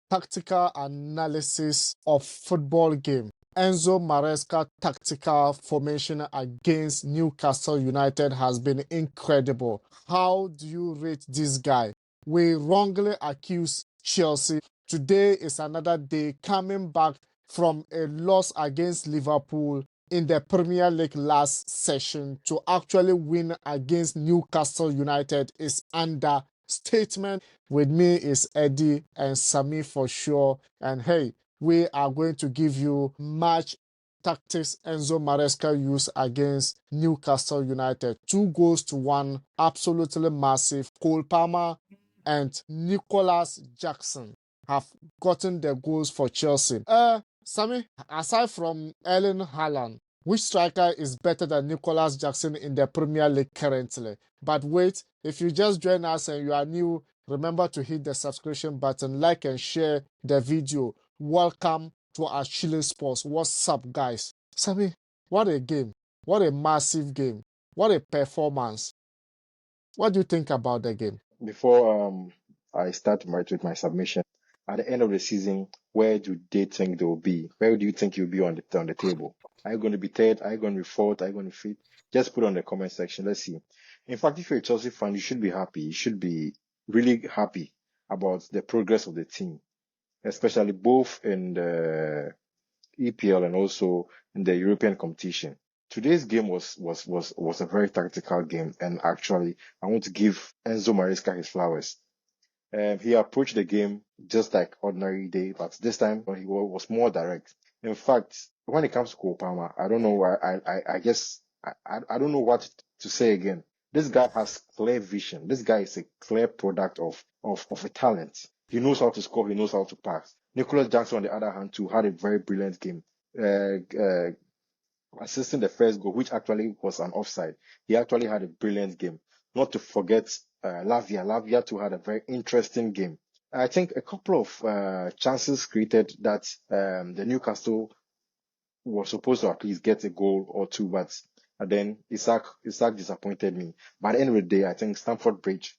tactical analysis of football game. Enzo Maresca tactical formation against Newcastle United has been incredible. How do you rate this guy? We wrongly accuse Chelsea. Today is another day coming back from a loss against Liverpool in the Premier League last session to actually win against Newcastle United is understatement. With me is Eddie and Sami for sure. And hey, we are going to give you match tactics Enzo Maresca used against Newcastle United. 2-1, absolutely massive. Cole Palmer and Nicolas Jackson have gotten the goals for Chelsea. Sammy, aside from Erling Haaland, which striker is better than Nicolas Jackson in the Premier League currently? But wait, if you just join us and you are new, remember to hit the subscription button, like and share the video. Welcome to Ashili Sports. What's up, guys? Sammy, what a game. What a massive game. What a performance. What do you think about the game? Before I start with my submission, at the end of the season, where do they think they will be? Where do you think you'll be on the table? Are you going to be third? Are you going to be fourth? Are you going to be fifth? Just put on the comment section. Let's see. In fact, if you're a Chelsea fan, you should be happy. You should be really happy about the progress of the team, especially both in the EPL and also in the European competition. Today's game was a very tactical game, and actually, I want to give Enzo Maresca his flowers. He approached the game just like ordinary day, but this time he was more direct. In fact, when it comes to Cole Palmer, I don't know why. I guess I don't know what to say again. This guy has clear vision. This guy is a clear product of a talent. He knows how to score. He knows how to pass. Nicolas Jackson, on the other hand, too, had a very brilliant game. Assisting the first goal, which actually was an offside. He actually had a brilliant game. Not to forget Lavia. Lavia too had a very interesting game. I think a couple of chances created that the Newcastle was supposed to at least get a goal or two, but then Isaac disappointed me. By the end of the day, I think Stamford Bridge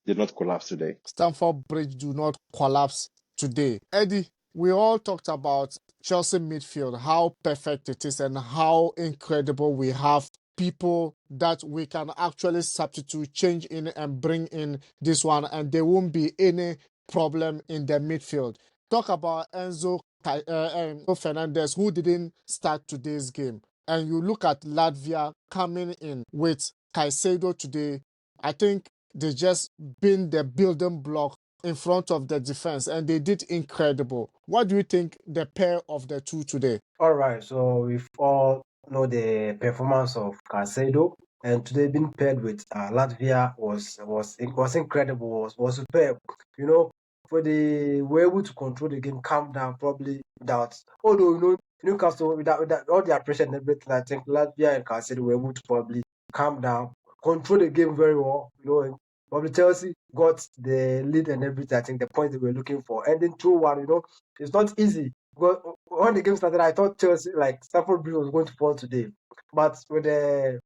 did not collapse today. Stamford Bridge do not collapse today. Eddie, we all talked about Chelsea midfield, how perfect it is and how incredible we have people that we can actually substitute, change in and bring in this one, and there won't be any problem in the midfield. Talk about Enzo Fernandez, who didn't start today's game. And you look at Latvia coming in with Caicedo today. I think they just been the building block in front of the defense, and they did incredible. What do you think the pair of the two today? All right, so we've all know the performance of Caicedo, and today being paired with Latvia was incredible, was superb. You know, for the were able to control the game, calm down, probably without. Although Newcastle without all their pressure and everything, I think Latvia and Caicedo were able to probably calm down, control the game very well. And probably Chelsea got the lead and everything. I think the point they were looking for, ending 2-1. It's not easy. Because when the game started, I thought Chelsea, like Stamford Bridge, was going to fall today. But with the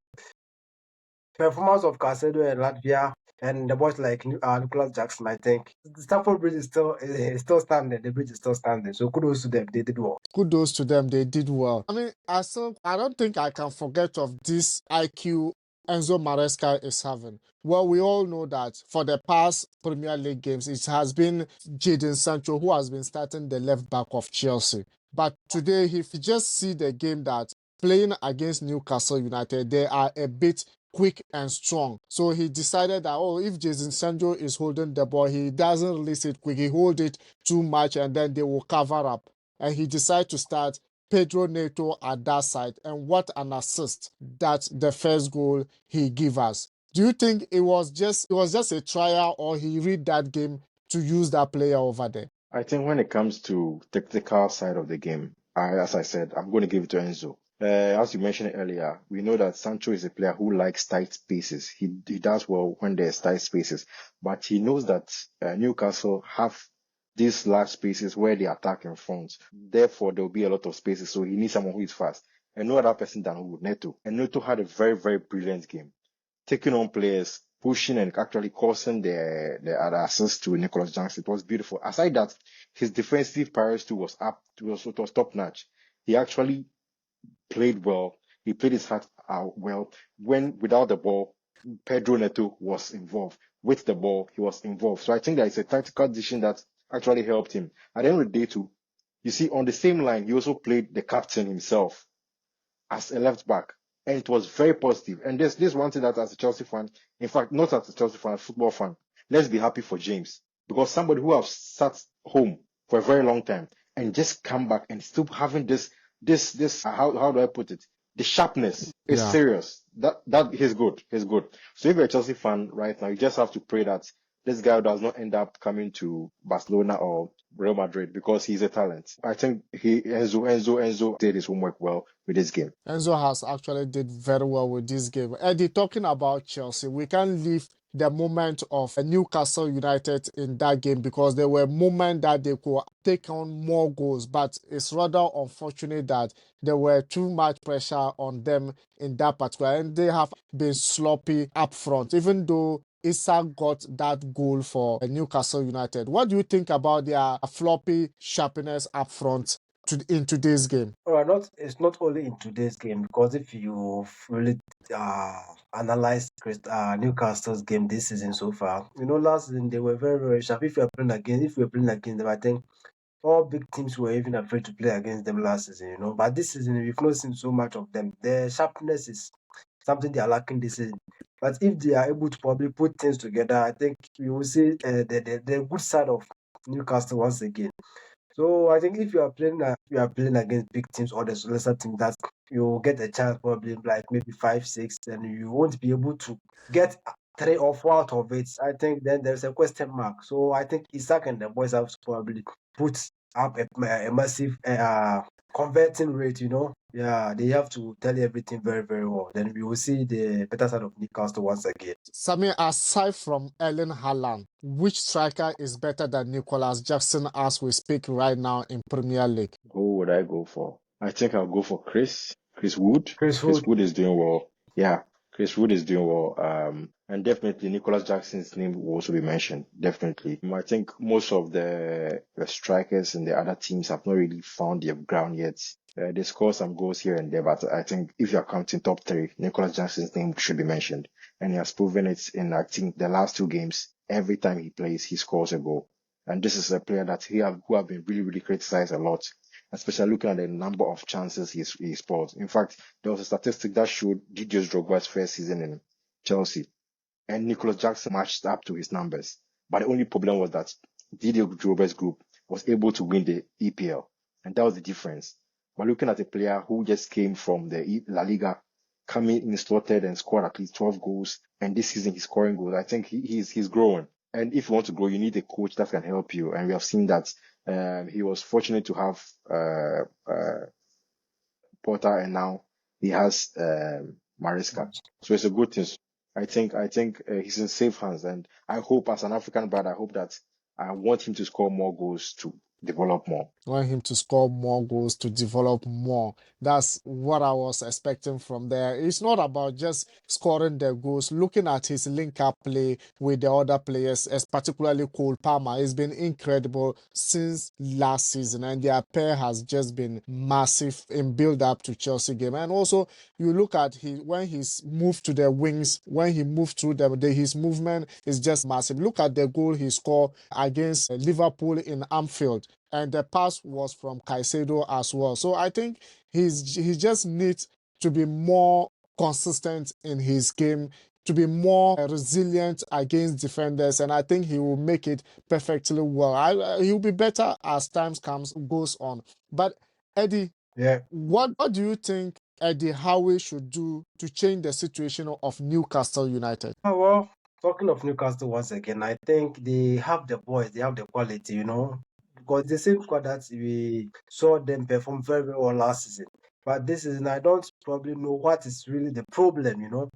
performance of Caicedo and Latvia and the boys like Nicolas Jackson, I think Stamford Bridge is still standing. The bridge is still standing. So kudos to them. They did well. Kudos to them. They did well. I mean, I don't think I can forget of this IQ Enzo Maresca is having. Well, we all know that for the past Premier League games, it has been Jadon Sancho who has been starting the left back of Chelsea. But today, if you just see the game that playing against Newcastle United, they are a bit quick and strong. So he decided that, if Jadon Sancho is holding the ball, he doesn't release it quick. He holds it too much and then they will cover up. And he decided to start Pedro Neto at that side, and what an assist that the first goal he gave us. Do you think it was just a trial, or he read that game to use that player over there? I think when it comes to technical side of the game, as I said, I'm going to give it to Enzo. As you mentioned earlier, we know that Sancho is a player who likes tight spaces. He does well when there's tight spaces, but he knows that Newcastle have these large spaces where they attack in front. Therefore, there will be a lot of spaces. So he needs someone who is fast. And no other person than Neto. And Neto had a very, very brilliant game, taking on players pushing and actually causing the other assist to Nicolas Jackson. It was beautiful. Aside that, his defensive priority was top notch. He actually played well. He played his heart out well. When without the ball, Pedro Neto was involved. With the ball, he was involved. So I think that it's a tactical decision that actually helped him. At the end of the day, too, you see, on the same line, he also played the captain himself as a left back. And it was very positive. And this one thing that as a Chelsea fan, in fact, not as a Chelsea fan, a football fan, let's be happy for James. Because somebody who has sat home for a very long time and just come back and still having this how do I put it? The sharpness is serious. That he's good. He's good. So if you're a Chelsea fan right now, you just have to pray that this guy does not end up coming to Barcelona or Real Madrid because he's a talent. I think Enzo did his homework well with this game. Enzo has actually did very well with this game. Eddie, talking about Chelsea, we can't leave the moment of Newcastle United in that game because there were moments that they could take on more goals, but it's rather unfortunate that there were too much pressure on them in that particular, and they have been sloppy up front, even though Isak got that goal for Newcastle United. What do you think about their floppy sharpness up front in today's game? It's not only in today's game because if you really analyze Newcastle's game this season so far, last season they were very very sharp. If we were playing against them, I think all big teams were even afraid to play against them last season. But this season we've not seen so much of them. Their sharpness is something they are lacking this season. But if they are able to probably put things together, I think we will see the good side of Newcastle once again. So I think if you are playing against big teams or the lesser teams, that you will get a chance probably like maybe 5, 6, and you won't be able to get 3 or 4 out of it. I think then there's a question mark. So I think Isaac and the boys have to probably put up a massive converting rate. Yeah, they have to tell everything very very well. Then we will see the better side of Newcastle once again. Samir, aside from Erling Haaland, which striker is better than Nicolas Jackson as we speak right now in Premier League? Who would I go for? I think I'll go for Chris Wood. Chris Chris Wood. Wood is doing well. Yeah, Chris Wood is doing well. And definitely Nicolas Jackson's name will also be mentioned. Definitely. I think most of the strikers in the other teams have not really found their ground yet. They score some goals here and there, but I think if you're counting top 3, Nicolas Jackson's name should be mentioned. And he has proven it in, I think, the last 2 games. Every time he plays, he scores a goal. And this is a player that who have been really, really criticized a lot, especially looking at the number of chances he scored. In fact, there was a statistic that showed Didier Drogba's first season in Chelsea, and Nicolas Jackson matched up to his numbers. But the only problem was that Didier Drogba's group was able to win the EPL, and that was the difference. But looking at a player who just came from the La Liga, coming in slotted and scored at least 12 goals, and this season he's scoring goals, I think he's growing. And if you want to grow, you need a coach that can help you. And we have seen that he was fortunate to have Porter, and now he has Maresca. So it's a good thing. I think he's in safe hands, and I hope as an African brother, I want him to score more goals to develop more. Want him to score more goals to develop more. That's what I was expecting from there. It's not about just scoring the goals. Looking at his link-up play with the other players, particularly Cole Palmer, it's been incredible since last season, and their pair has just been massive in build-up to Chelsea game. And also, you look at when he's moved to the wings, when he moved through them, his movement is just massive. Look at the goal he scored against Liverpool in Anfield, and the pass was from Caicedo as well. So I think he just needs to be more consistent in his game, to be more resilient against defenders, and I think he will make it perfectly well. He'll be better as time goes on. But Eddie, what do you think Eddie Howe should do to change the situation of Newcastle United? Well, talking of Newcastle once again, I think they have the boys, they have the quality, because the same squad that we saw them perform very, very well last season. But this season, I don't probably know what is really the problem.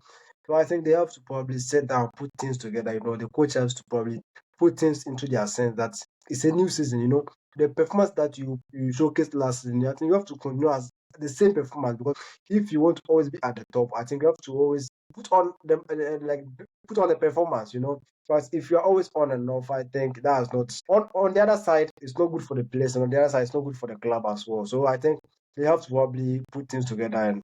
So I think they have to probably sit down, put things together. The coach has to probably put things into their sense that it's a new season. The performance that you showcased last season, I think you have to continue the same performance, because if you want to always be at the top, I think you have to always put on the put on the performance, you know. But if you're always on and off, I think that's not on the other side, it's not good for the players, and on the other side, it's not good for the club as well. So I think they have to probably put things together, and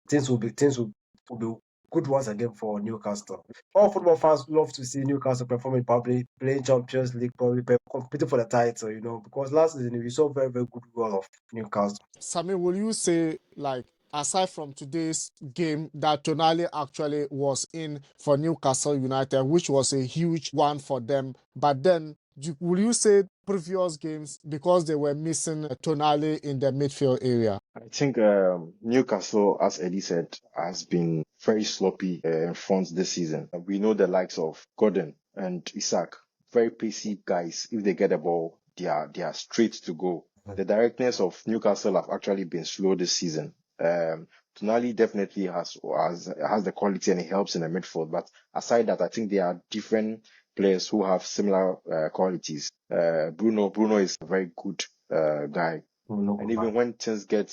things will be good once again for Newcastle. All football fans love to see Newcastle performing, probably playing Champions League, probably competing for the title, you know, because last season we saw very, very good run of Newcastle. Sammy, will you say, like, aside from today's game, that Tonali actually was in for Newcastle United, which was a huge one for them, but then will you say previous games, because they were missing Tonali in the midfield area? I think Newcastle, as Eddie said, has been very sloppy in front this season. We know the likes of Gordon and Isak, very pacey guys. If they get the ball, they are straight to go. The directness of Newcastle have actually been slow this season. Tonali definitely has the quality and he helps in the midfield. But aside that, I think there are different players who have similar qualities. Bruno is a very good guy. And even when things get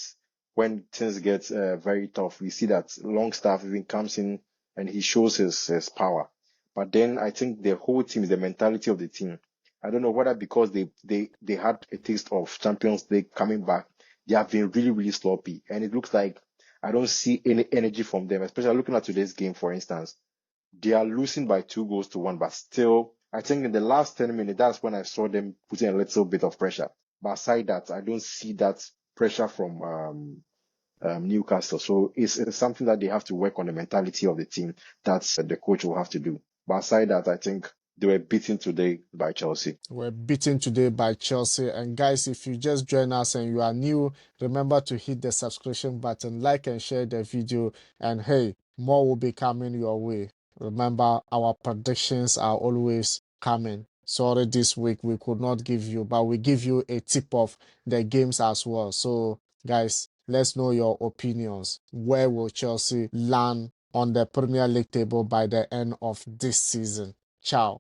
very tough, we see that Longstaff even comes in and he shows his power. But then I think the whole team is the mentality of the team. I don't know whether because they had a taste of Champions League coming back, they have been really, really sloppy. And it looks like I don't see any energy from them, especially looking at today's game, for instance. They are losing by 2-1, but still, I think in the last 10 minutes, that's when I saw them putting a little bit of pressure. But aside that, I don't see that pressure from Newcastle. So it's something that they have to work on, the mentality of the team. That's the coach will have to do. But aside that, I think they were beaten today by Chelsea. We're beaten today by Chelsea. And guys, if you just join us and you are new, remember to hit the subscription button, like and share the video. And hey, more will be coming your way. Remember, our predictions are always coming. Sorry, this week we could not give you, but we give you a tip of the games as well. So, guys, let's know your opinions. Where will Chelsea land on the Premier League table by the end of this season? Ciao.